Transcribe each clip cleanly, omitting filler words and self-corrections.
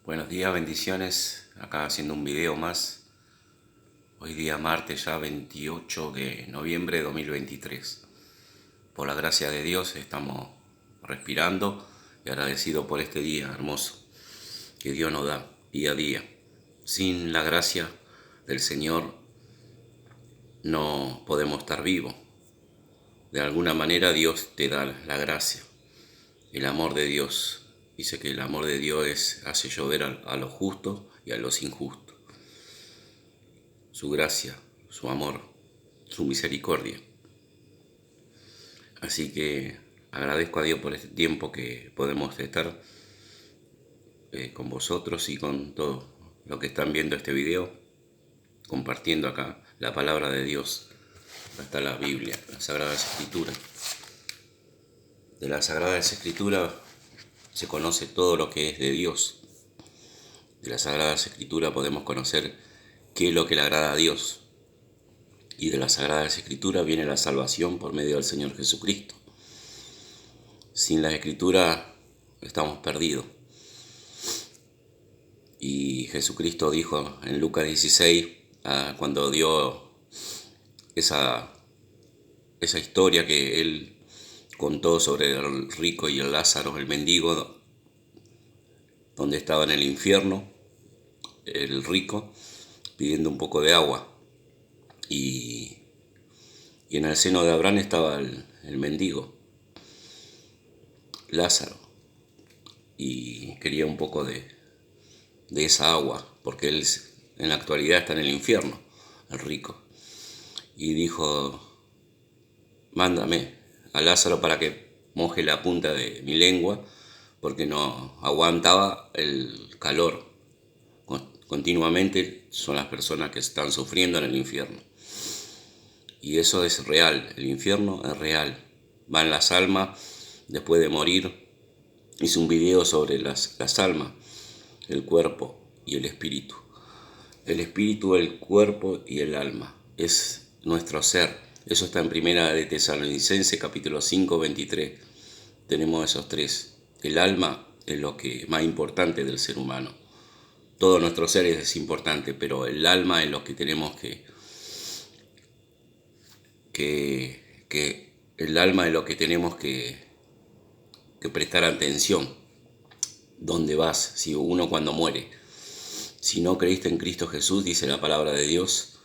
Buenos días, bendiciones. Acá haciendo un video más. Hoy día martes ya 28 de noviembre de 2023. Por la gracia de Dios estamos respirando y agradecidos por este día hermoso que Dios nos da día a día. Sin la gracia del Señor no podemos estar vivos. De alguna manera Dios te da la gracia, el amor de Dios. Dice que el amor de Dios hace llover a los justos y a los injustos. Su gracia, su amor, su misericordia. Así que agradezco a Dios por este tiempo que podemos estar con vosotros y con todos los que están viendo este video, compartiendo acá la palabra de Dios. Hasta la Biblia, las Sagradas Escrituras. De las Sagradas Escrituras se conoce todo lo que es de Dios. De las Sagradas Escrituras podemos conocer qué es lo que le agrada a Dios. Y de las Sagradas Escrituras viene la salvación por medio del Señor Jesucristo. Sin la Escritura estamos perdidos. Y Jesucristo dijo en Lucas 16, cuando dio esa historia que Él contó sobre el rico y el Lázaro, el mendigo, donde estaba en el infierno, el rico, pidiendo un poco de agua. Y en el seno de Abraham estaba el mendigo, Lázaro, y quería un poco de esa agua, porque él en la actualidad está en el infierno, el rico. Y dijo: mándame a Lázaro para que moje la punta de mi lengua, porque no aguantaba el calor. Continuamente son las personas que están sufriendo en el infierno. Y eso es real, el infierno es real. Van las almas después de morir. Hice un video sobre las almas, el cuerpo y el espíritu. El espíritu, el cuerpo y el alma es nuestro ser. Eso está en Primera de Tesalonicenses capítulo 5, 23. Tenemos esos tres. El alma es lo que más importante del ser humano. Todo nuestro ser es importante, pero el alma es lo que tenemos el alma es lo que tenemos que prestar atención. ¿Dónde vas? Si uno cuando muere, si no creíste en Cristo Jesús, dice la palabra de Dios,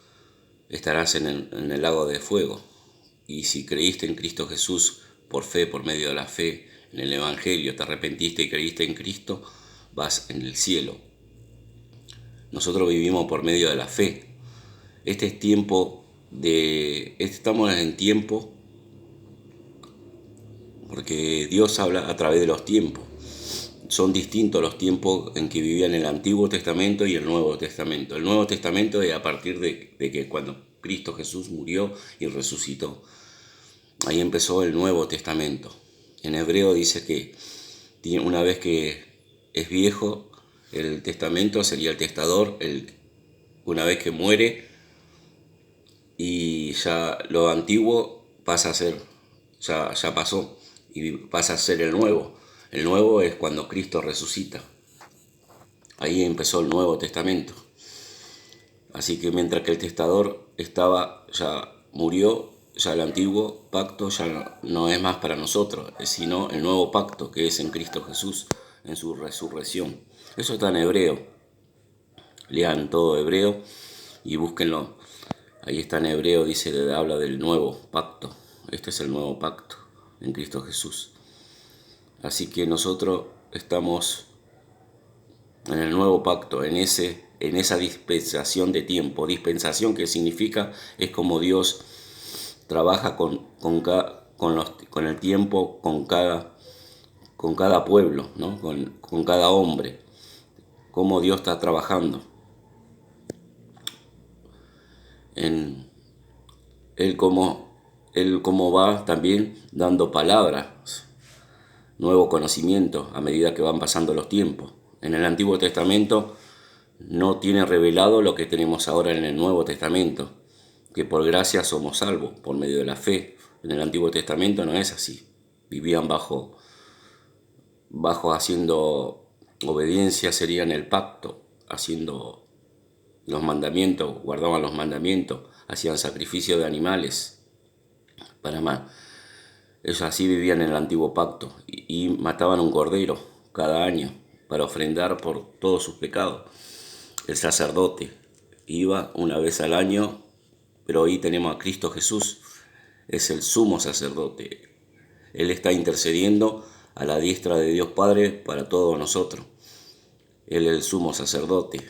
estarás en el lago de fuego. Y si creíste en Cristo Jesús por fe, por medio de la fe en el Evangelio, te arrepentiste y creíste en Cristo, vas en el cielo. Nosotros vivimos por medio de la fe. Estamos en tiempo porque Dios habla a través de los tiempos. Son distintos los tiempos en que vivían el Antiguo Testamento y el Nuevo Testamento. El Nuevo Testamento es a partir de que cuando Cristo Jesús murió y resucitó. Ahí empezó el Nuevo Testamento. En hebreo dice que una vez que es viejo, el testamento sería el testador, una vez que muere, y ya lo antiguo pasa a ser, ya pasó, y pasa a ser el nuevo. El nuevo es cuando Cristo resucita. Ahí empezó el Nuevo Testamento. Así que mientras que el testador ya murió, ya el antiguo pacto ya no es más para nosotros, sino el nuevo pacto que es en Cristo Jesús, en su resurrección. Eso está en hebreo. Lean todo hebreo y búsquenlo. Ahí está en hebreo, habla del nuevo pacto. Este es el nuevo pacto en Cristo Jesús. Así que nosotros estamos en el nuevo pacto, en esa dispensación de tiempo. Dispensación, que significa, es como Dios trabaja con el tiempo, con cada pueblo, ¿no? con cada hombre. Cómo Dios está trabajando. Él como va también dando palabras, nuevo conocimiento a medida que van pasando los tiempos. En el Antiguo Testamento no tiene revelado lo que tenemos ahora en el Nuevo Testamento, que por gracia somos salvos, por medio de la fe. En el Antiguo Testamento no es así. Vivían bajo haciendo Obediencia sería en el pacto, haciendo los mandamientos, guardaban los mandamientos, hacían sacrificio de animales para más. Ellos así vivían en el antiguo pacto y mataban un cordero cada año para ofrendar por todos sus pecados. El sacerdote iba una vez al año, pero hoy tenemos a Cristo Jesús, es el sumo sacerdote. Él está intercediendo a la diestra de Dios Padre para todos nosotros. Él es el sumo sacerdote.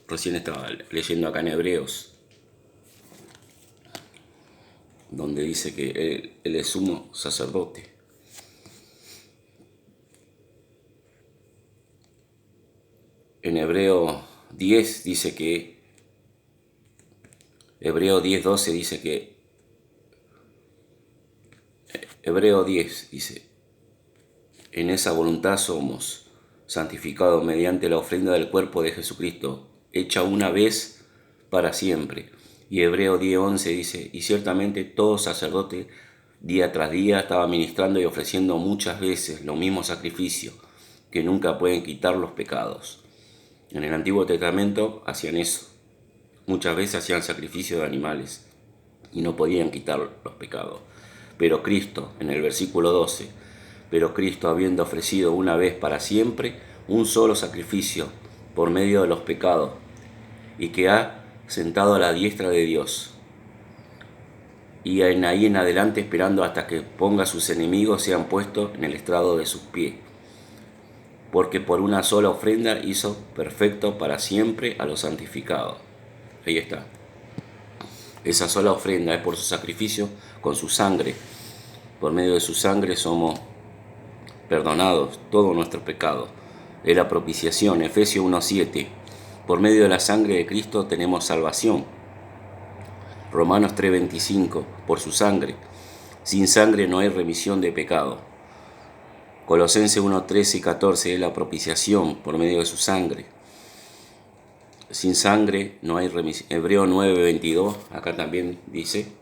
Recién estaba leyendo acá en Hebreos, donde dice que él es sumo sacerdote. En Hebreo 10 dice que, Hebreo 10:12 dice que, Hebreo 10 dice, en esa voluntad somos santificados mediante la ofrenda del cuerpo de Jesucristo, hecha una vez para siempre. Y Hebreo 10:11 dice, y ciertamente todo sacerdote día tras día estaba ministrando y ofreciendo muchas veces los mismos sacrificios que nunca pueden quitar los pecados. En el Antiguo Testamento hacían eso. Muchas veces hacían sacrificio de animales y no podían quitar los pecados. Pero Cristo, en el versículo 12, pero Cristo habiendo ofrecido una vez para siempre un solo sacrificio por medio de los pecados, y que ha sentado a la diestra de Dios, y ahí en adelante esperando hasta que ponga sus enemigos sean puestos en el estrado de sus pies. Porque por una sola ofrenda hizo perfecto para siempre a los santificados. Ahí está. Esa sola ofrenda es por su sacrificio con su sangre. Por medio de su sangre somos perdonados todos nuestros pecados. Es la propiciación, Efesios 1:7. Por medio de la sangre de Cristo tenemos salvación. Romanos 3:25. Por su sangre. Sin sangre no hay remisión de pecado. Colosenses 1:13 y 14 es la propiciación por medio de su sangre. Sin sangre no hay remisión. Hebreo 9:22, acá también dice,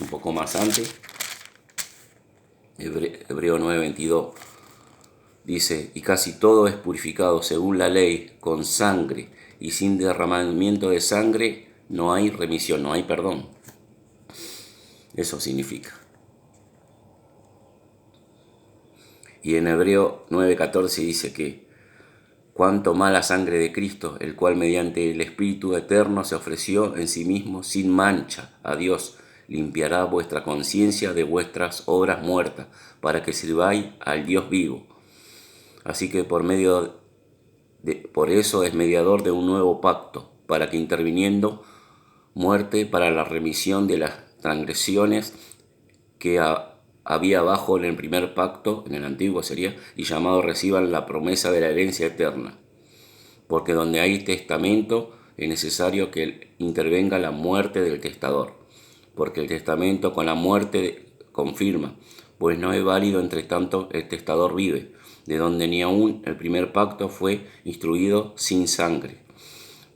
un poco más antes. Hebreo 9:22 dice, y casi todo es purificado según la ley con sangre, y sin derramamiento de sangre no hay remisión, no hay perdón. Eso significa. Y en Hebreo 9:14 dice que cuanto más la sangre de Cristo, el cual mediante el Espíritu eterno se ofreció en sí mismo sin mancha a Dios, limpiará vuestra conciencia de vuestras obras muertas, para que sirváis al Dios vivo. Así que por eso es mediador de un nuevo pacto, para que interviniendo muerte para la remisión de las transgresiones que había abajo en el primer pacto, en el antiguo sería, y llamados reciban la promesa de la herencia eterna. Porque donde hay testamento es necesario que intervenga la muerte del testador, porque el testamento con la muerte confirma, pues no es válido entre tanto el testador vive, de donde ni aún el primer pacto fue instruido sin sangre.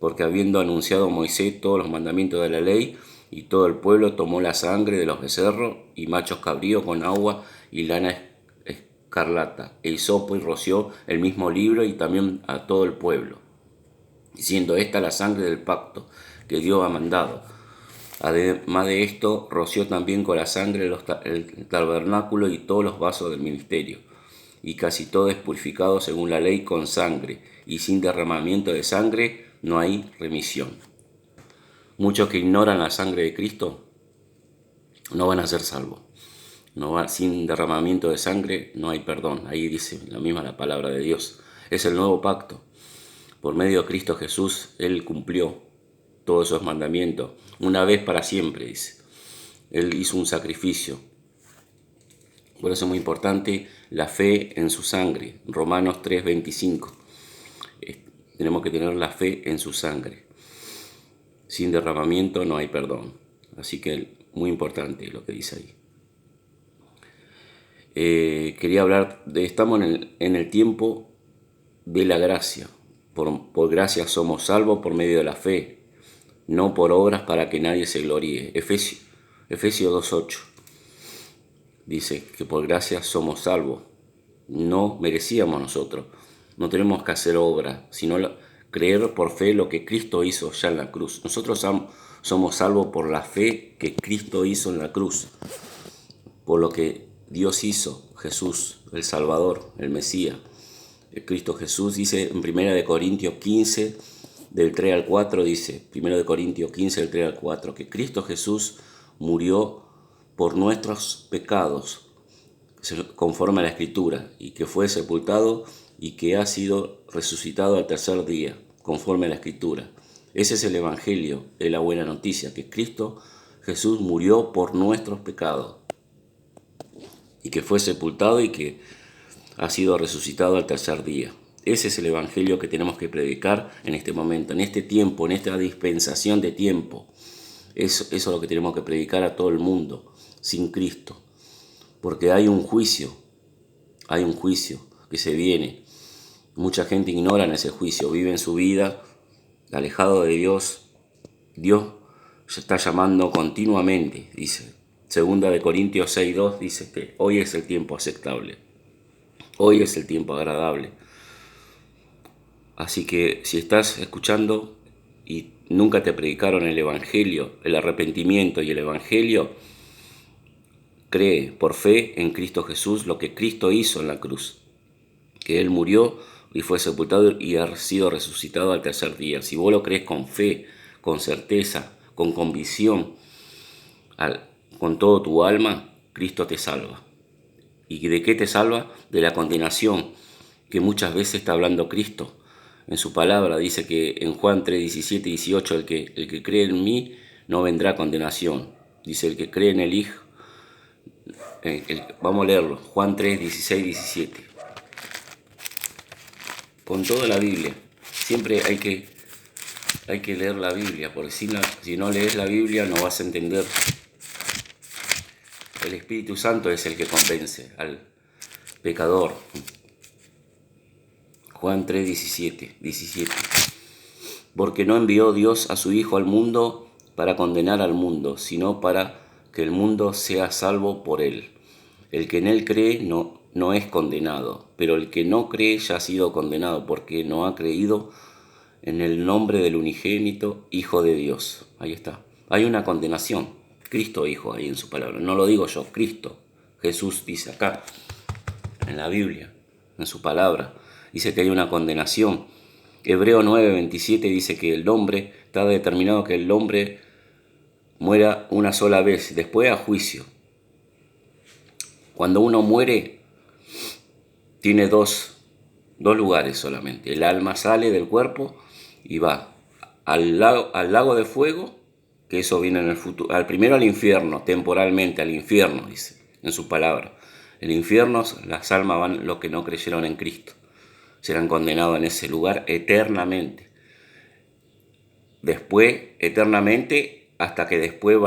Porque habiendo anunciado Moisés todos los mandamientos de la ley, y todo el pueblo tomó la sangre de los becerros y machos cabríos con agua y lana escarlata, e hisopo, y roció el mismo libro y también a todo el pueblo, diciendo, esta la sangre del pacto que Dios ha mandado. Además de esto, roció también con la sangre el tabernáculo y todos los vasos del ministerio. Y casi todo es purificado según la ley con sangre, y sin derramamiento de sangre no hay remisión. Muchos que ignoran la sangre de Cristo no van a ser salvos. Sin derramamiento de sangre no hay perdón. Ahí dice la palabra de Dios. Es el nuevo pacto. Por medio de Cristo Jesús, Él cumplió todos esos mandamientos. Una vez para siempre, dice. Él hizo un sacrificio. Por eso es muy importante la fe en su sangre. Romanos 3:25. Tenemos que tener la fe en su sangre. Sin derramamiento no hay perdón. Así que muy importante lo que dice ahí. Quería hablar estamos en el tiempo de la gracia. Por gracia somos salvos por medio de la fe, no por obras para que nadie se gloríe. Efesios 2:8 dice que por gracia somos salvos. No merecíamos nosotros, No tenemos que hacer obra, sino creer por fe lo que Cristo hizo ya en la cruz. Nosotros somos salvos por la fe que Cristo hizo en la cruz, por lo que Dios hizo, Jesús, el Salvador, el Mesías. El Cristo Jesús dice en 1 Corintios 15, del 3 al 4, dice, 1 Corintios 15, del 3 al 4, que Cristo Jesús murió por nuestros pecados, conforme a la Escritura, y que fue sepultado y que ha sido resucitado al tercer día, conforme a la Escritura. Ese es el Evangelio de la buena noticia, que Cristo Jesús murió por nuestros pecados y que fue sepultado y que ha sido resucitado al tercer día. Ese es el Evangelio que tenemos que predicar en este momento, en este tiempo, en esta dispensación de tiempo. Eso es lo que tenemos que predicar a todo el mundo, sin Cristo. Porque hay un juicio que se viene. Mucha gente ignora ese juicio, vive en su vida alejado de Dios. Dios se está llamando continuamente, dice. 2 Corintios 6:2 dice que hoy es el tiempo aceptable. Hoy es el tiempo agradable. Así que si estás escuchando y nunca te predicaron el Evangelio, el arrepentimiento y el Evangelio, cree por fe en Cristo Jesús lo que Cristo hizo en la cruz. Que Él murió y fue sepultado y ha sido resucitado al tercer día. Si vos lo crees con fe, con certeza, con convicción, con todo tu alma, Cristo te salva. ¿Y de qué te salva? De la condenación que muchas veces está hablando Cristo. En su palabra dice que en Juan 3, 17 y 18, el que cree en mí no vendrá condenación. Dice el que cree en el Hijo. Vamos a leerlo. Juan 3, 16 y 17. Con toda la Biblia. Siempre hay que leer la Biblia, porque si no lees la Biblia no vas a entender. El Espíritu Santo es el que convence al pecador. Juan 3, 17. Porque no envió Dios a su Hijo al mundo para condenar al mundo, sino para que el mundo sea salvo por él. El que en él cree no es condenado, pero el que no cree ya ha sido condenado porque no ha creído en el nombre del unigénito Hijo de Dios. Ahí está. Hay una condenación. Cristo dijo ahí en su palabra. No lo digo yo, Cristo. Jesús dice acá, en la Biblia, en su palabra. Dice que hay una condenación. Hebreo 9:27 dice que el hombre, está determinado que el hombre muera una sola vez, después a juicio. Cuando uno muere, tiene dos lugares solamente. El alma sale del cuerpo y va al lago de fuego, que eso viene en el futuro. Primero al infierno, temporalmente al infierno, dice en su palabra. El infierno, las almas van los que no creyeron en Cristo. Serán condenados en ese lugar eternamente. Después, eternamente, hasta que después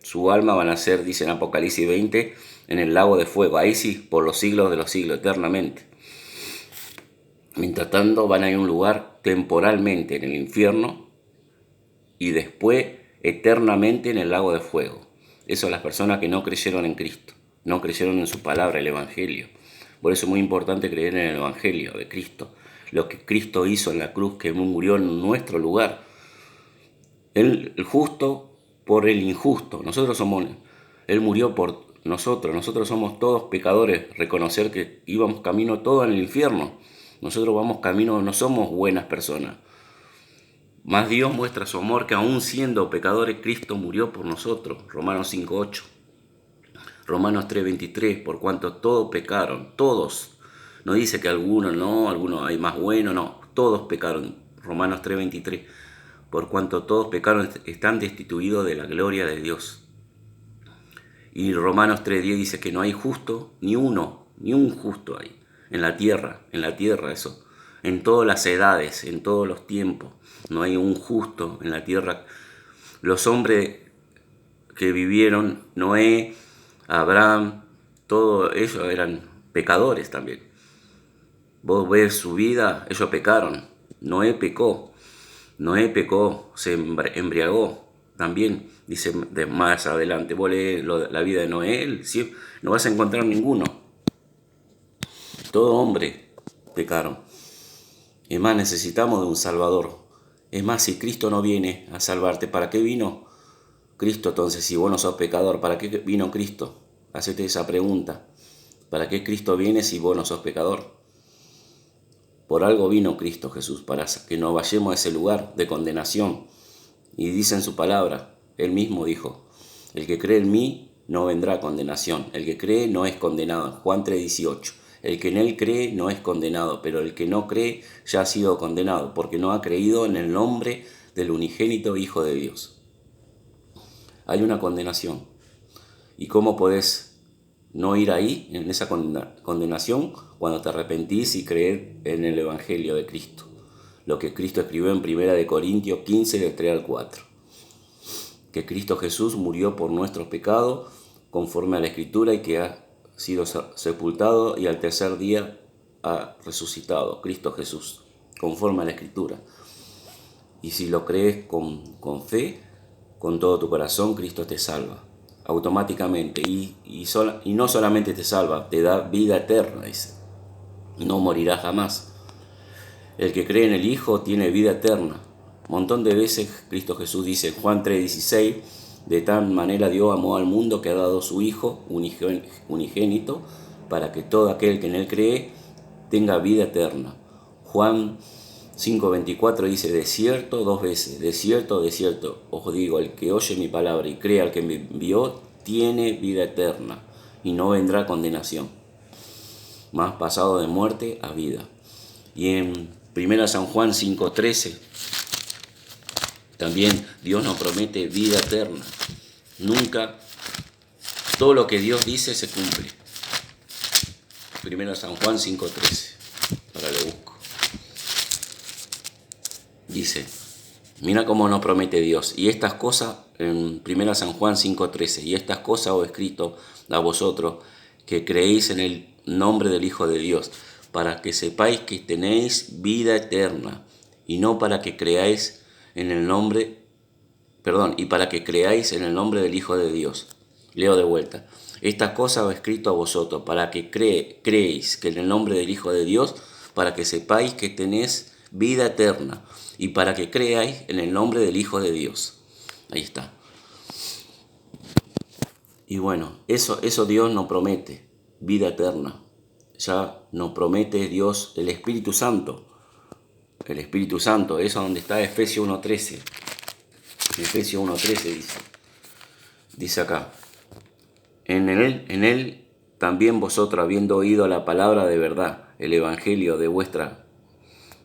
su alma van a ser, dice en Apocalipsis 20, en el lago de fuego. Ahí sí, por los siglos de los siglos, eternamente. Mientras tanto, van a ir a un lugar temporalmente en el infierno y después eternamente en el lago de fuego. Eso las personas que no creyeron en Cristo, no creyeron en su palabra, el Evangelio. Por eso es muy importante creer en el Evangelio de Cristo, lo que Cristo hizo en la cruz, que murió en nuestro lugar. El justo por el injusto. Él murió por nosotros somos todos pecadores. Reconocer que íbamos camino todo en el infierno. Nosotros vamos camino, no somos buenas personas. Mas Dios muestra su amor que aún siendo pecadores, Cristo murió por nosotros. Romanos 5:8. Romanos 3:23, por cuanto todos pecaron, todos. No dice que algunos hay más buenos, no. Todos pecaron. Romanos 3:23. Por cuanto todos pecaron, están destituidos de la gloria de Dios. Y Romanos 3:10 dice que no hay justo, ni un justo hay. En la tierra eso. En todas las edades, en todos los tiempos. No hay un justo en la tierra. Los hombres que vivieron, Noé, Abraham, todos ellos eran pecadores también. Vos ves su vida, ellos pecaron. Noé pecó, se embriagó también, dice más adelante. Vos lees la vida de Noé, no vas a encontrar ninguno. Todo hombre pecaron. Es más, necesitamos de un Salvador. Es más, si Cristo no viene a salvarte, ¿para qué vino Cristo? Entonces, si vos no sos pecador, ¿para qué vino Cristo? Hacete esa pregunta. ¿Para qué Cristo viene si vos no sos pecador? Por algo vino Cristo Jesús, para que no vayamos a ese lugar de condenación. Y dice en su palabra, él mismo dijo, el que cree en mí no vendrá a condenación. El que cree no es condenado. Juan 3:18. El que en él cree no es condenado, pero el que no cree ya ha sido condenado, porque no ha creído en el nombre del unigénito Hijo de Dios. Hay una condenación. ¿Y cómo podés no ir ahí, en esa condenación, cuando te arrepentís y creer en el Evangelio de Cristo? Lo que Cristo escribió en 1 Corintios 15, del 3 al 4. Que Cristo Jesús murió por nuestros pecados, conforme a la Escritura, y que ha sido sepultado y al tercer día ha resucitado. Cristo Jesús, conforme a la Escritura. Y si lo crees con fe, con todo tu corazón, Cristo te salva automáticamente. Y no solamente te salva, te da vida eterna, dice. No morirás jamás. El que cree en el Hijo tiene vida eterna. Un montón de veces Cristo Jesús dice en Juan 3:16, de tal manera Dios amó al mundo que ha dado su Hijo unigénito, para que todo aquel que en él cree tenga vida eterna. Juan 5:24 dice, de cierto, dos veces, de cierto, os digo, el que oye mi palabra y crea al que me envió, tiene vida eterna, y no vendrá condenación, mas pasado de muerte a vida. Y en 1 San Juan 5:13, también Dios nos promete vida eterna. Nunca, todo lo que Dios dice se cumple. 1 San Juan 5:13, ahora lo busco. Dice, mira cómo nos promete Dios. Y estas cosas, en 1 San Juan 5:13, y estas cosas os he escrito a vosotros que creéis en el nombre del Hijo de Dios, para que sepáis que tenéis vida eterna, y no para que creáis en el nombre, y para que creáis en el nombre del Hijo de Dios. Leo de vuelta. Estas cosas os he escrito a vosotros, para que creéis que en el nombre del Hijo de Dios, para que sepáis que tenéis vida eterna, y para que creáis en el nombre del Hijo de Dios. Ahí está. Y bueno, eso Dios nos promete, vida eterna. Ya nos promete Dios el Espíritu Santo. El Espíritu Santo, eso donde está Efesios 1:13. Efesios 1:13 dice acá, en él también vosotros, habiendo oído la palabra de verdad, el evangelio de vuestra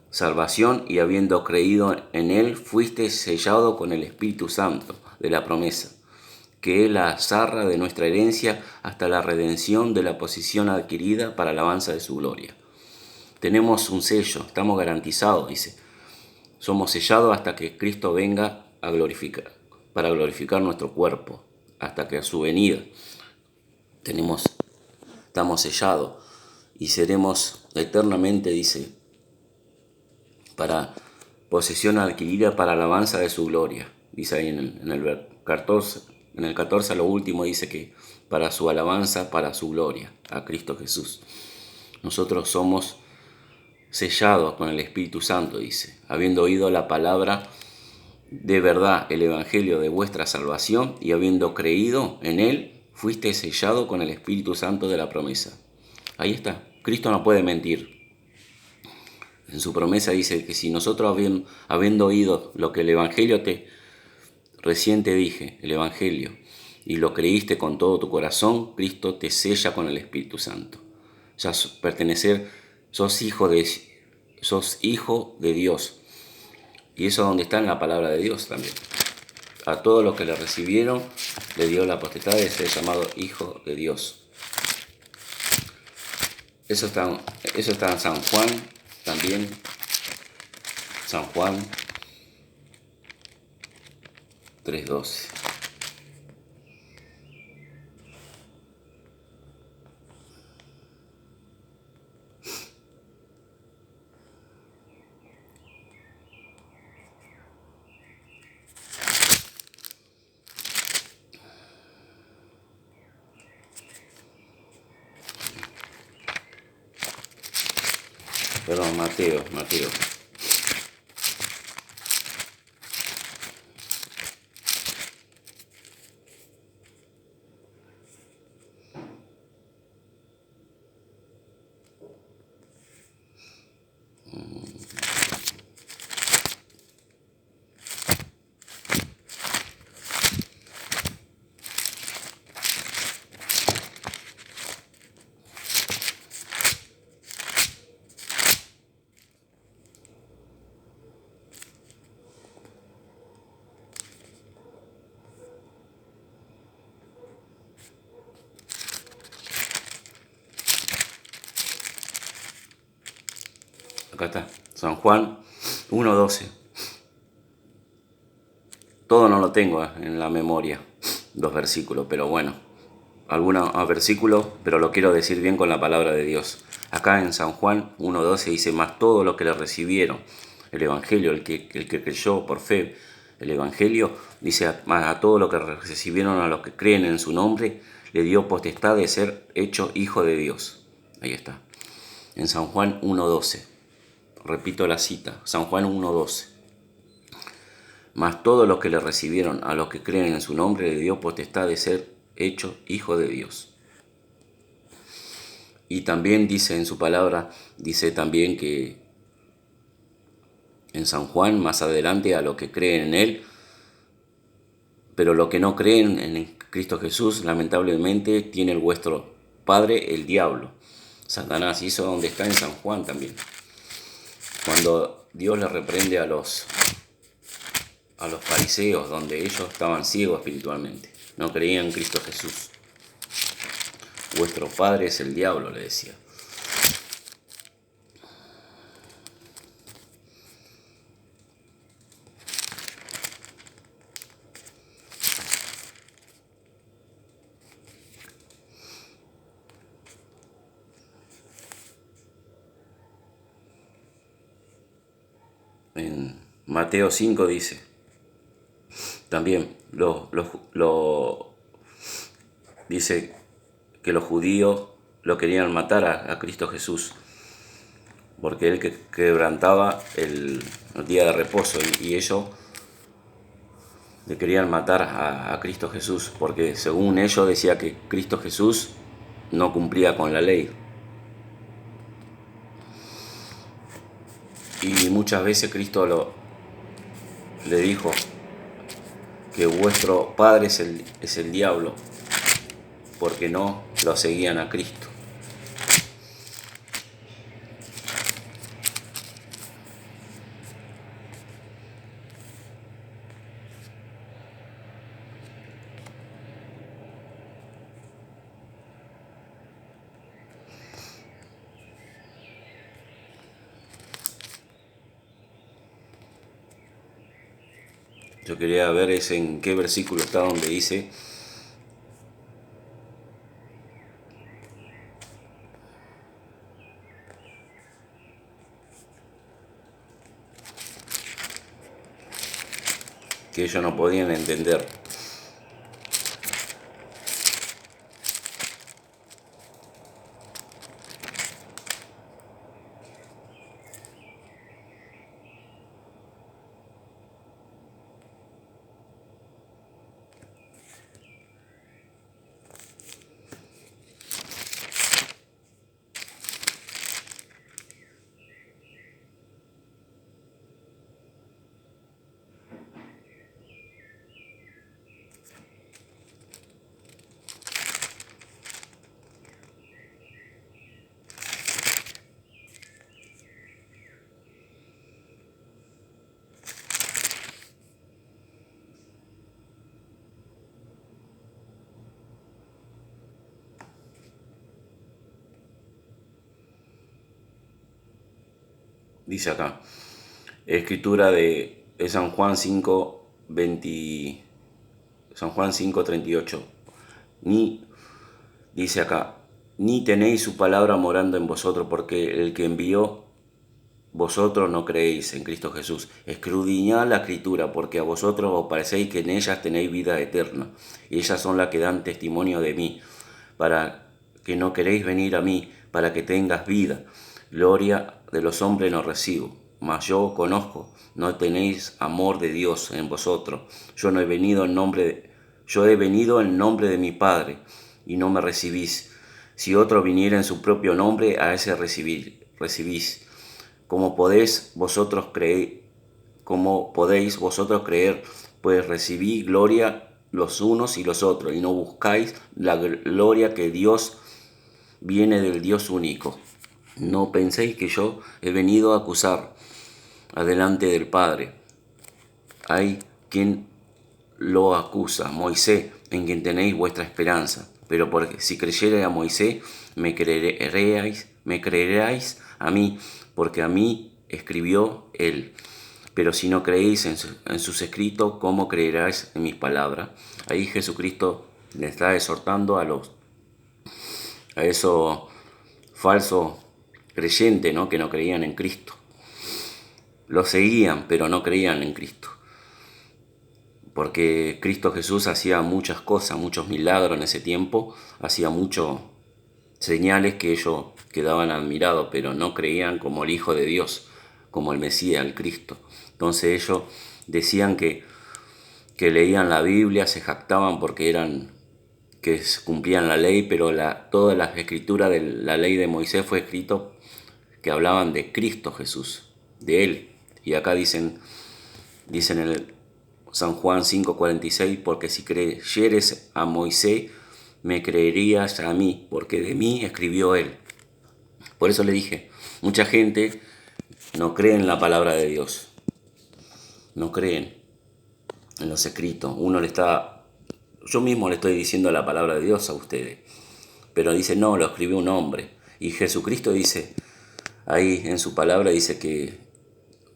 salvación, y habiendo creído en él, fuisteis sellados con el Espíritu Santo de la promesa, que es la zarra de nuestra herencia hasta la redención de la posesión adquirida para alabanza de su gloria. Tenemos un sello, estamos garantizados, dice. Somos sellados hasta que Cristo venga a glorificar, para glorificar nuestro cuerpo, hasta que a su venida estamos sellados y seremos eternamente, dice, para posesión adquirida para alabanza de su gloria. Dice ahí en el 14 a lo último dice que para su alabanza, para su gloria, a Cristo Jesús. Nosotros somos sellados con el Espíritu Santo, dice, habiendo oído la palabra de verdad, el evangelio de vuestra salvación, y habiendo creído en él, fuiste sellado con el Espíritu Santo de la promesa. Ahí está, Cristo no puede mentir. En su promesa dice que si nosotros habiendo oído lo que el evangelio recién te dije, el evangelio, y lo creíste con todo tu corazón, Cristo te sella con el Espíritu Santo. Ya sos hijo de Dios. Y eso es donde está en la palabra de Dios también. A todos los que le recibieron, le dio la potestad de ser llamado hijo de Dios. Eso está en San Juan también. San Juan 3:12. Perdón, Mateo. Acá está, San Juan 1:12. Todo no lo tengo en la memoria, los versículos, pero bueno, algunos versículos, pero lo quiero decir bien con la palabra de Dios. Acá en San Juan 1:12 dice, más todo lo que le recibieron, el Evangelio, el que creyó por fe, el Evangelio, dice, más a todo lo que recibieron a los que creen en su nombre, le dio potestad de ser hecho hijo de Dios. Ahí está, en San Juan 1:12. Repito la cita, San Juan 1:12. Mas todos los que le recibieron, a los que creen en su nombre, le dio potestad de ser hecho hijo de Dios. Y también dice en su palabra, dice también que en San Juan, más adelante, a los que creen en él, pero los que no creen en Cristo Jesús, lamentablemente, tiene el vuestro padre, el diablo, Satanás. Y eso es donde está en San Juan también. Cuando Dios le reprende a los fariseos, donde ellos estaban ciegos espiritualmente, no creían en Cristo Jesús. Vuestro padre es el diablo, le decía. En Mateo 5 dice, también dice que los judíos lo querían matar a Cristo Jesús, porque él que quebrantaba el día de reposo, y ellos le querían matar a Cristo Jesús, porque según ellos decía que Cristo Jesús no cumplía con la ley. Y muchas veces Cristo le dijo que vuestro padre es el diablo, porque no lo seguían a Cristo. Yo quería ver en qué versículo está donde dice que ellos no podían entender. Dice acá, escritura de San Juan 5:20, San Juan 5:38. Dice acá, ni tenéis su palabra morando en vosotros, porque el que envió vosotros no creéis en Cristo Jesús. Escudriñad la escritura, porque a vosotros os parecéis que en ellas tenéis vida eterna, y ellas son las que dan testimonio de mí, para que no queréis venir a mí, para que tengas vida. gloria de los hombres no recibo. Mas yo conozco, no tenéis amor de Dios en vosotros. Yo he venido en nombre de mi Padre, y no me recibís. Si otro viniera en su propio nombre, a ese recibís. Como podéis vosotros creer, pues recibí gloria los unos y los otros, y no buscáis la gloria que Dios viene del Dios único. No penséis que yo he venido a acusar adelante del Padre. Hay quien lo acusa, Moisés, en quien tenéis vuestra esperanza. Pero porque si creyerais a Moisés, me creeréis a mí, porque a mí escribió él. Pero si no creéis en sus escritos, ¿cómo creeráis en mis palabras? Ahí Jesucristo le está exhortando a esos falsos creyentes, ¿no?, que no creían en Cristo. Lo seguían, pero no creían en Cristo. Porque Cristo Jesús hacía muchas cosas, muchos milagros en ese tiempo, hacía muchos señales que ellos quedaban admirados, pero no creían como el Hijo de Dios, como el Mesías, el Cristo. Entonces ellos decían que leían la Biblia, se jactaban porque que cumplían la ley, pero todas las escrituras de la ley de Moisés fue escrito que hablaban de Cristo Jesús, de Él. Y acá dicen en el San Juan 5:46, porque si creyeres a Moisés, me creerías a mí, porque de mí escribió Él. Por eso le dije, mucha gente no cree en la palabra de Dios, no creen en los escritos. Yo mismo le estoy diciendo la palabra de Dios a ustedes, pero dice, no, lo escribió un hombre. Y Jesucristo dice, ahí en su palabra dice que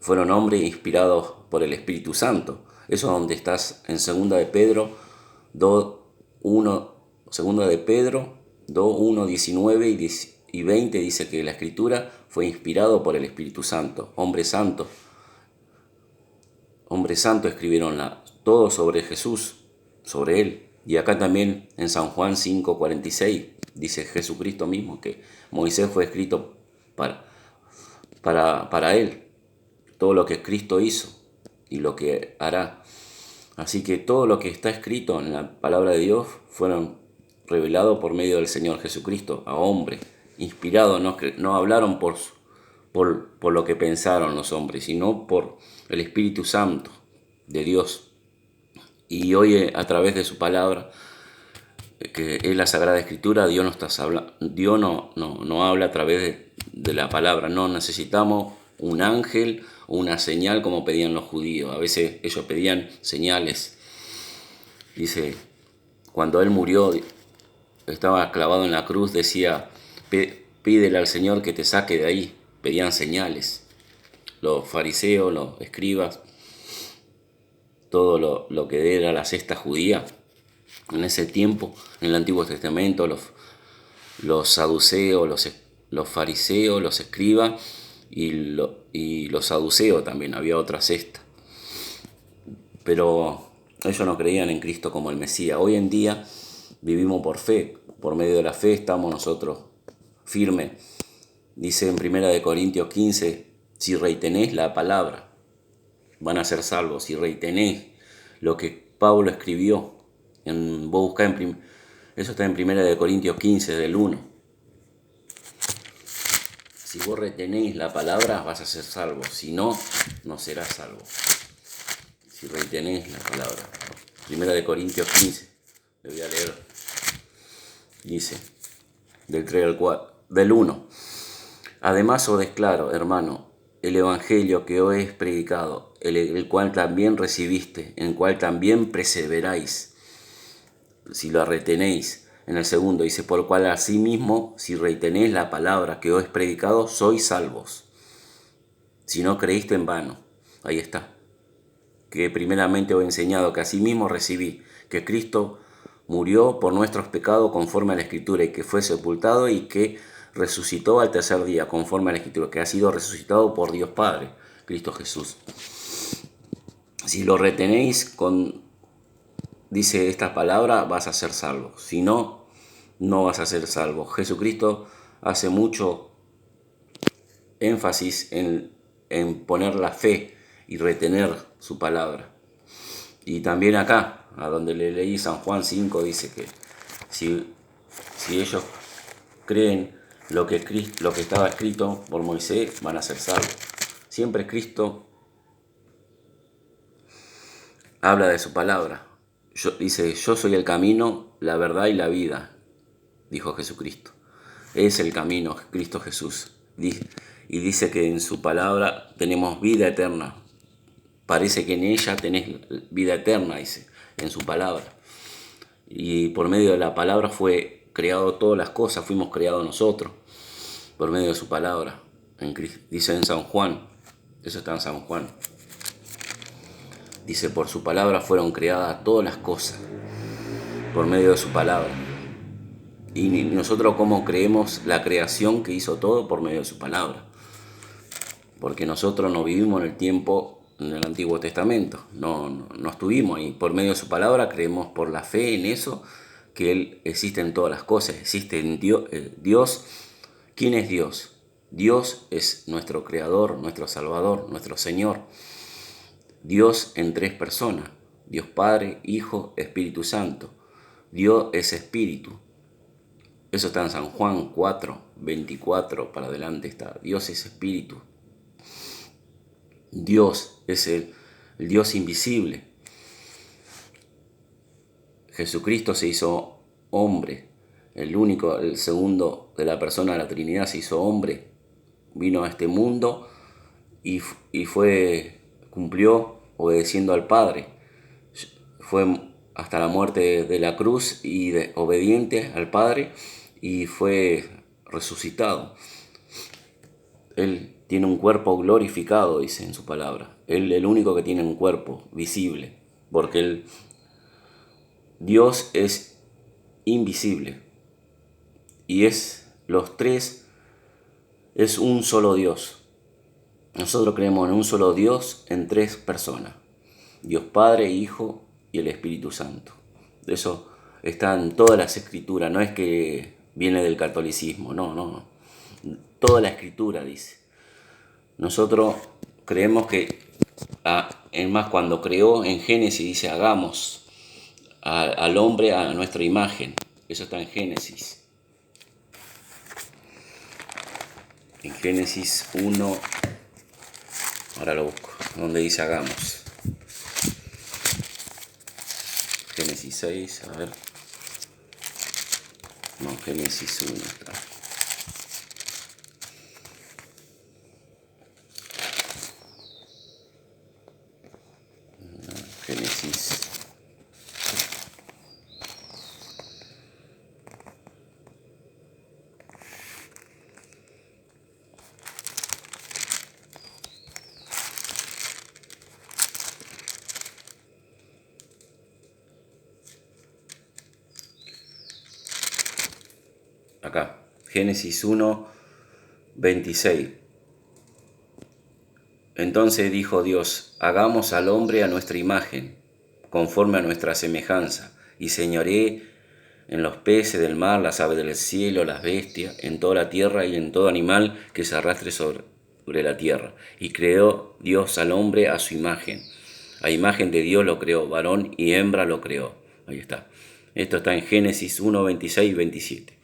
fueron hombres inspirados por el Espíritu Santo. Eso es donde estás en 2, 1, 19 y 20 dice que la Escritura fue inspirado por el Espíritu Santo. Hombres santos escribieron todo sobre Jesús, sobre Él. Y acá también en San Juan 5:46 dice Jesucristo mismo que Moisés fue escrito para Él. Todo lo que Cristo hizo y lo que hará. Así que todo lo que está escrito en la palabra de Dios fueron revelados por medio del Señor Jesucristo a hombres, inspirados. No hablaron por lo que pensaron los hombres, sino por el Espíritu Santo de Dios. Y hoy a través de su palabra, que es la Sagrada Escritura, Dios no habla a través de la palabra. No necesitamos un ángel o una señal como pedían los judíos. A veces ellos pedían señales. Dice, cuando Él murió, estaba clavado en la cruz, decía, pídele al Señor que te saque de ahí. Pedían señales. Los fariseos, los escribas, todo lo que era la cesta judía en ese tiempo, en el Antiguo Testamento, los saduceos, los fariseos, los escribas y los saduceos también, había otra cesta. Pero ellos no creían en Cristo como el Mesías. Hoy en día vivimos por fe, por medio de la fe estamos nosotros firmes. Dice en 1 Corintios 15, si retenés la palabra, van a ser salvos. Si retenés lo que Pablo escribió, vos buscás eso está en 1 Corintios 15, del 1. Si vos retenéis la palabra, vas a ser salvo. Si no, no serás salvo. Si retenéis la palabra. 1 Corintios 15, le voy a leer. Dice, del 3 al 4, del 1. Además os declaro, hermano, el evangelio que hoy es predicado, el cual también recibiste, en el cual también perseveráis, si lo retenéis. En el segundo dice, por lo cual asimismo, si retenéis la palabra que os es predicado, sois salvos. Si no creíste en vano. Ahí está. Que primeramente os he enseñado que asimismo recibí, que Cristo murió por nuestros pecados conforme a la Escritura, y que fue sepultado y que resucitó al tercer día conforme a la Escritura, que ha sido resucitado por Dios Padre, Cristo Jesús. Si lo retenéis dice esta palabra, vas a ser salvo. Si no, no vas a ser salvo. Jesucristo hace mucho énfasis en poner la fe y retener su palabra. Y también acá, a donde le leí San Juan 5, dice que si ellos creen lo que estaba escrito por Moisés, van a ser salvos. Siempre Cristo habla de su palabra. Dice, yo soy el camino, la verdad y la vida, dijo Jesucristo. Es el camino, Cristo Jesús. Y dice que en su palabra tenemos vida eterna. Parece que en ella tenés vida eterna, dice, en su palabra. Y por medio de la palabra fue creado todas las cosas, fuimos creados nosotros, por medio de su palabra. Dice en San Juan, eso está en San Juan. Dice, por su palabra fueron creadas todas las cosas, por medio de su palabra. Y nosotros cómo creemos la creación que hizo todo por medio de su palabra. Porque nosotros no vivimos en el tiempo en el Antiguo Testamento, no estuvimos ahí. Por medio de su palabra creemos por la fe en eso, que Él existe en todas las cosas, existe en Dios. ¿Quién es Dios? Dios es nuestro Creador, nuestro Salvador, nuestro Señor. Dios en tres personas, Dios Padre, Hijo, Espíritu Santo. Dios es Espíritu. Eso está en San Juan 4, 24 para adelante está. Dios es Espíritu. Dios es el Dios invisible. Jesucristo se hizo hombre, el segundo de la persona de la Trinidad se hizo hombre, vino a este mundo y cumplió obedeciendo al Padre. Fue hasta la muerte de la cruz y obediente al Padre y fue resucitado. Él tiene un cuerpo glorificado, dice en su palabra. Él es el único que tiene un cuerpo visible, porque Dios es invisible. Y los tres es un solo Dios. Nosotros creemos en un solo Dios en tres personas. Dios Padre, Hijo y el Espíritu Santo. Eso está en todas las escrituras, no es que viene del catolicismo, no. Toda la escritura dice. Nosotros creemos que, es más, cuando creó en Génesis dice, hagamos al hombre a nuestra imagen. Eso está en Génesis. En Génesis 1, ahora lo busco, donde dice hagamos. Génesis 6, a ver. No, Génesis 1 está. Génesis. Acá, Génesis 1, 26. Entonces dijo Dios, hagamos al hombre a nuestra imagen, conforme a nuestra semejanza, y señoree en los peces del mar, las aves del cielo, las bestias, en toda la tierra y en todo animal que se arrastre sobre la tierra. Y creó Dios al hombre a su imagen. A imagen de Dios lo creó, varón y hembra lo creó. Ahí está. Esto está en Génesis 1, 26 y 27.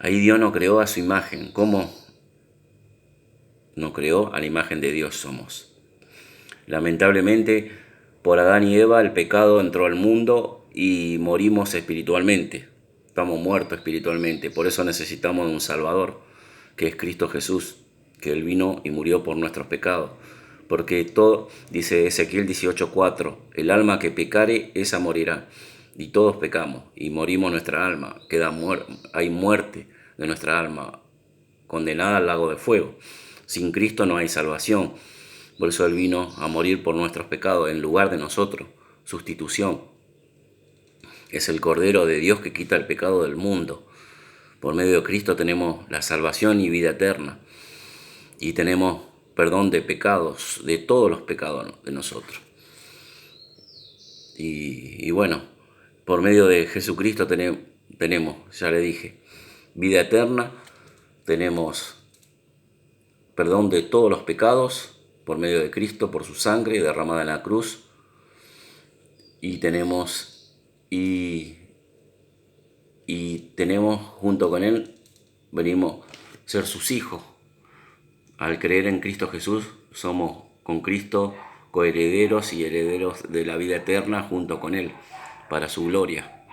Ahí Dios nos creó a su imagen. ¿Cómo nos creó? A la imagen de Dios somos. Lamentablemente, por Adán y Eva el pecado entró al mundo y morimos espiritualmente. Estamos muertos espiritualmente. Por eso necesitamos de un Salvador, que es Cristo Jesús, que Él vino y murió por nuestros pecados. Porque todo, dice Ezequiel 18:4, el alma que pecare, esa morirá. Y todos pecamos y morimos nuestra alma. Hay muerte de nuestra alma, condenada al lago de fuego. Sin Cristo no hay salvación. Por eso Él vino a morir por nuestros pecados en lugar de nosotros. Sustitución. Es el Cordero de Dios que quita el pecado del mundo. Por medio de Cristo tenemos la salvación y vida eterna. Y tenemos perdón de pecados, de todos los pecados de nosotros. Y bueno, por medio de Jesucristo tenemos, ya le dije, vida eterna, tenemos perdón de todos los pecados por medio de Cristo, por su sangre derramada en la cruz. Y tenemos junto con Él, venimos a ser sus hijos. Al creer en Cristo Jesús, somos con Cristo coherederos y herederos de la vida eterna junto con Él, para su gloria.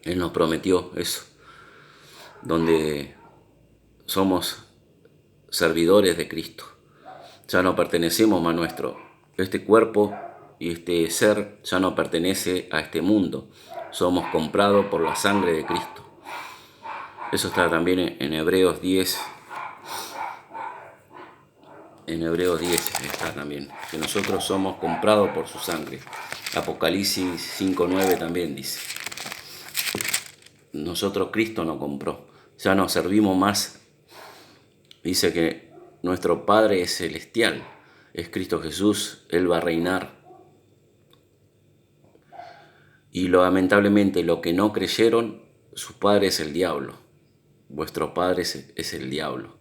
Él nos prometió eso, donde somos servidores de Cristo. Ya no pertenecemos más a este cuerpo y este ser ya no pertenece a este mundo. Somos comprados por la sangre de Cristo. Eso está también en Hebreos 10. En Hebreos 10 está también, que nosotros somos comprados por su sangre. Apocalipsis 5:9 también dice. Nosotros Cristo nos compró. Ya no servimos más. Dice que nuestro Padre es celestial. Es Cristo Jesús. Él va a reinar. Y lamentablemente lo que no creyeron, su padre es el diablo. Vuestro padre es el diablo.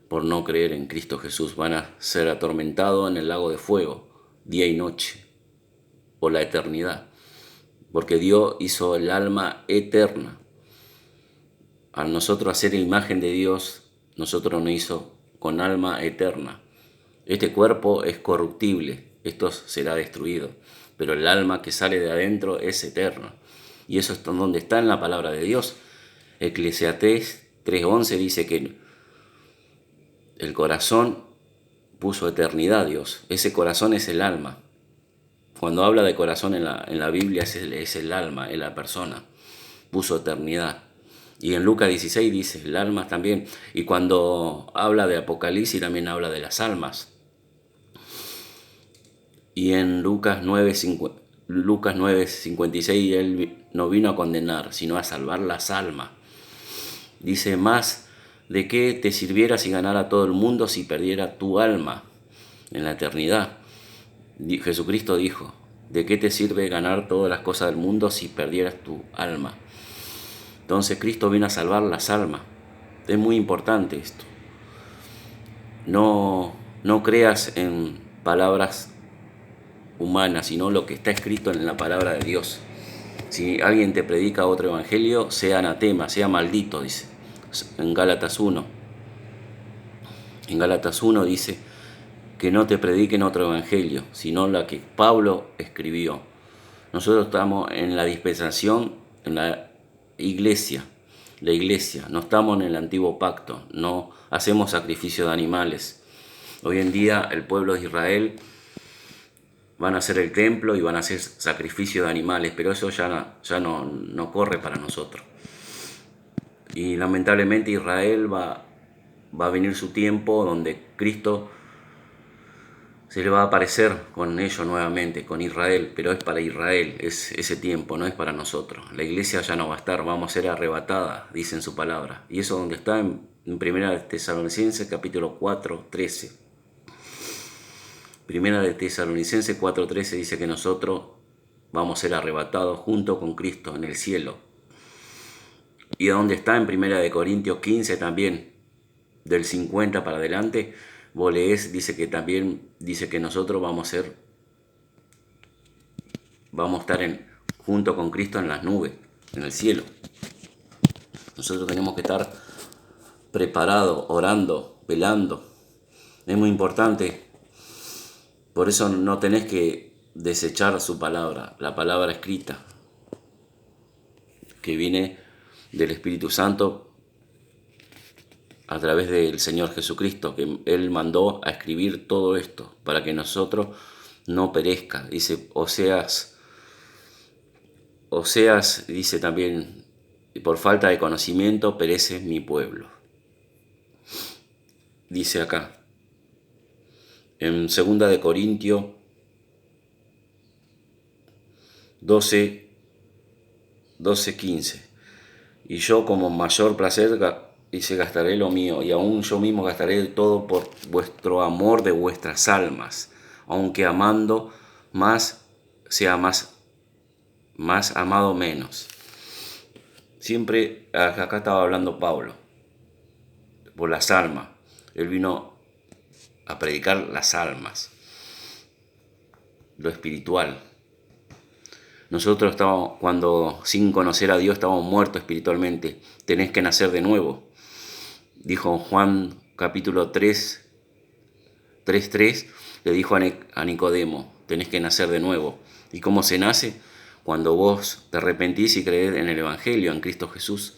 Por no creer en Cristo Jesús van a ser atormentados en el lago de fuego, día y noche, por la eternidad. Porque Dios hizo el alma eterna. Al nosotros hacer imagen de Dios, nosotros nos hizo con alma eterna. Este cuerpo es corruptible, esto será destruido, pero el alma que sale de adentro es eterna. Y eso es donde está en la palabra de Dios. Eclesiastés 3:11 dice que el corazón puso eternidad Dios. Ese corazón es el alma. Cuando habla de corazón en la Biblia es el alma, es la persona. Puso eternidad. Y en Lucas 16 dice el alma también. Y cuando habla de Apocalipsis también habla de las almas. Y en Lucas 9:56 Él no vino a condenar, sino a salvar las almas. Dice, más de qué te sirviera si ganara todo el mundo si perdiera tu alma en la eternidad. Jesucristo dijo, ¿de qué te sirve ganar todas las cosas del mundo si perdieras tu alma? Entonces Cristo vino a salvar las almas. Es muy importante esto. No creas en palabras humanas, sino lo que está escrito en la palabra de Dios. Si alguien te predica otro evangelio, sea anatema, sea maldito, dice en Gálatas 1. En Gálatas 1 dice que no te prediquen otro evangelio, sino la que Pablo escribió. Nosotros estamos en la dispensación, en la iglesia, no estamos en el antiguo pacto, no hacemos sacrificio de animales. Hoy en día el pueblo de Israel van a hacer el templo y van a hacer sacrificio de animales, pero eso ya no corre para nosotros. Y lamentablemente Israel va a venir su tiempo donde Cristo se le va a aparecer con ellos nuevamente, con Israel, pero es para Israel, es ese tiempo, no es para nosotros. La iglesia ya no va a estar, vamos a ser arrebatadas, dice en su palabra. Y eso donde está en 1 Tesalonicenses capítulo 4:13. 1 Tesalonicenses 4:13 dice que nosotros vamos a ser arrebatados junto con Cristo en el cielo. Y donde está en 1 Corintios 15 también, del 50 para adelante, vos lees, dice que nosotros vamos a estar junto con Cristo en las nubes, en el cielo. Nosotros tenemos que estar preparados, orando, velando. Es muy importante. Por eso no tenés que desechar su palabra, la palabra escrita, que viene del Espíritu Santo a través del Señor Jesucristo, que Él mandó a escribir todo esto para que nosotros no perezca. Dice Oseas dice también, por falta de conocimiento perece mi pueblo. Dice acá, en 2 Corintios 12:15, y yo como mayor placer gastaré lo mío, y aún yo mismo gastaré todo por vuestro amor de vuestras almas, aunque amando más sea más amado menos. Siempre acá estaba hablando Pablo por las almas, Él vino a predicar las almas, lo espiritual. Nosotros estábamos, cuando sin conocer a Dios estábamos muertos espiritualmente. Tenés que nacer de nuevo. Dijo Juan capítulo 3:3, le dijo a Nicodemo, tenés que nacer de nuevo. ¿Y cómo se nace? Cuando vos te arrepentís y creés en el Evangelio, en Cristo Jesús.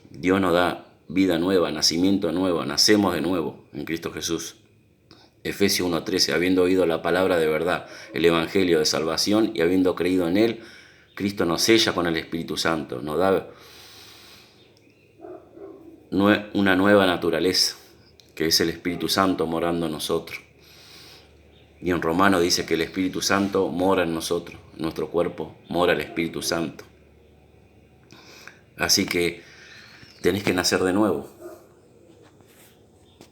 Dios nos da vida nueva, nacimiento nuevo, nacemos de nuevo en Cristo Jesús. Efesios 1:13, habiendo oído la palabra de verdad, el Evangelio de salvación, y habiendo creído en él, Cristo nos sella con el Espíritu Santo, nos da una nueva naturaleza, que es el Espíritu Santo morando en nosotros. Y en Romanos dice que el Espíritu Santo mora en nosotros, en nuestro cuerpo mora el Espíritu Santo. Así que tenés que nacer de nuevo.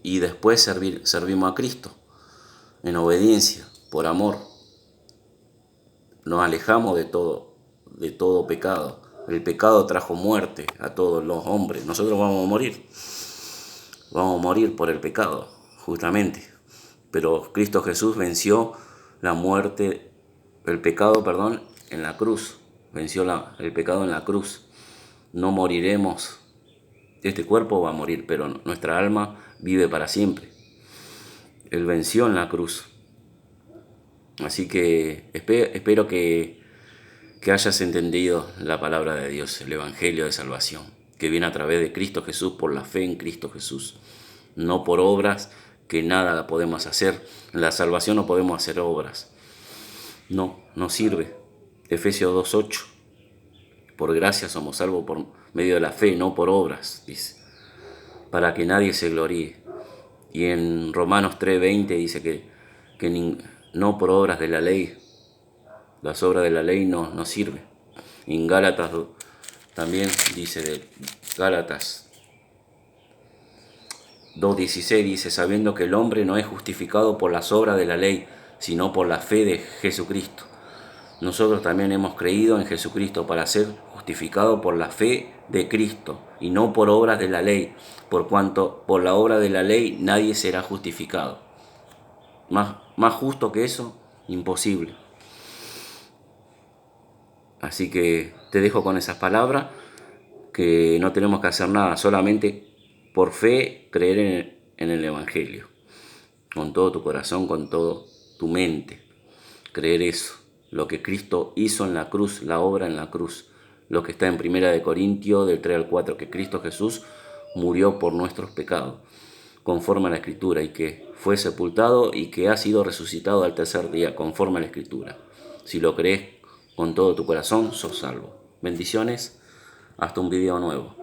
Y después servimos a Cristo, en obediencia, por amor. Nos alejamos de todo pecado. El pecado trajo muerte a todos los hombres. Nosotros vamos a morir. Vamos a morir por el pecado, justamente. Pero Cristo Jesús venció la muerte, el pecado, en la cruz. Venció el pecado en la cruz. No moriremos. Este cuerpo va a morir, pero nuestra alma vive para siempre. Él venció en la cruz. Así que espero que hayas entendido la palabra de Dios, el Evangelio de salvación, que viene a través de Cristo Jesús, por la fe en Cristo Jesús. No por obras, que nada podemos hacer. En la salvación no podemos hacer obras. No sirve. Efesios 2:8. Por gracia somos salvos por medio de la fe, no por obras, dice. Para que nadie se gloríe. Y en Romanos 3:20 dice que no por obras de la ley. Las obras de la ley no sirven. En Gálatas también dice, de Gálatas 2:16 dice, sabiendo que el hombre no es justificado por las obras de la ley, sino por la fe de Jesucristo. Nosotros también hemos creído en Jesucristo para ser justificados por la fe de Cristo y no por obras de la ley, por cuanto por la obra de la ley nadie será justificado. Más justo que eso, imposible. Así que te dejo con esas palabras, que no tenemos que hacer nada, solamente por fe creer en el Evangelio, con todo tu corazón, con toda tu mente, creer eso, lo que Cristo hizo en la cruz, la obra en la cruz, lo que está en 1 Corintios del 3-4, que Cristo Jesús murió por nuestros pecados, conforme a la Escritura, y que fue sepultado y que ha sido resucitado al tercer día, conforme a la Escritura. Si lo crees con todo tu corazón, sos salvo. Bendiciones, hasta un video nuevo.